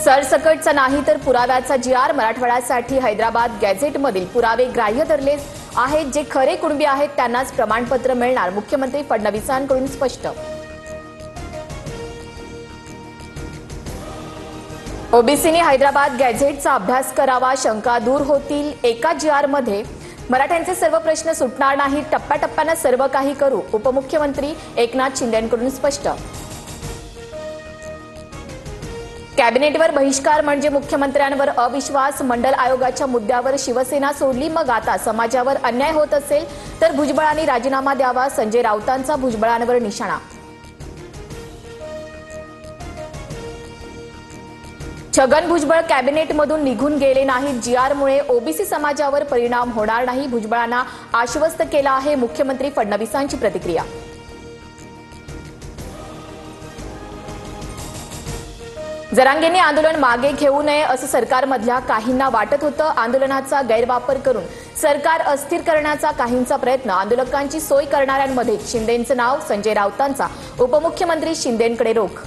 सरसकटचा नाही तर पुराव्याचा जी.आर. मराठवाड्यासाठी हैदराबाद गॅझेटमधील पुरावे ग्राह्य धरले आहेत. जे खरे कुणबी आहेत त्यांनाच प्रमाणपत्र मिळणार, मुख्यमंत्री फडणवीसांकडून स्पष्ट. ओबीसीने हैदराबाद गॅझेटचा अभ्यास करावा, शंका दूर होतील. एका जी.आर.मध्ये मराठ्यांचे सर्व प्रश्न सुटणार नाहीत, टप्प्याटप्प्याने सर्व काही करू, उपमुख्यमंत्री एकनाथ शिंदेंकडून स्पष्ट. कॅबिनेटवर बहिष्कार म्हणजे मुख्यमंत्र्यांवर अविश्वास. मंडल आयोगाच्या मुद्द्यावर शिवसेना सोडली, मग आता समाजावर अन्याय होत असेल तर भुजबळांनी राजीनामा द्यावा, संजय राऊतांचा भुजबळांवर निशाणा. छगन भुजबळ कॅबिनेटमधून निघून गेले नाहीत, जी.आर.मुळे ओबीसी समाजावर परिणाम होणार नाही, भुजबळांना आश्वस्त केलं आहे, मुख्यमंत्री फडणवीसांची प्रतिक्रिया. जरांगेंनी आंदोलन मागे घेऊ नये असं सरकारमधल्या काहींना वाटत होतं. आंदोलनाचा गैरवापर करून सरकार अस्थिर करण्याचा काहींचा प्रयत्न. आंदोलकांची सोय करणाऱ्यांमध्ये शिंदेंचं नाव, संजय राऊतांचा उपमुख्यमंत्री शिंदेंकडे रोख.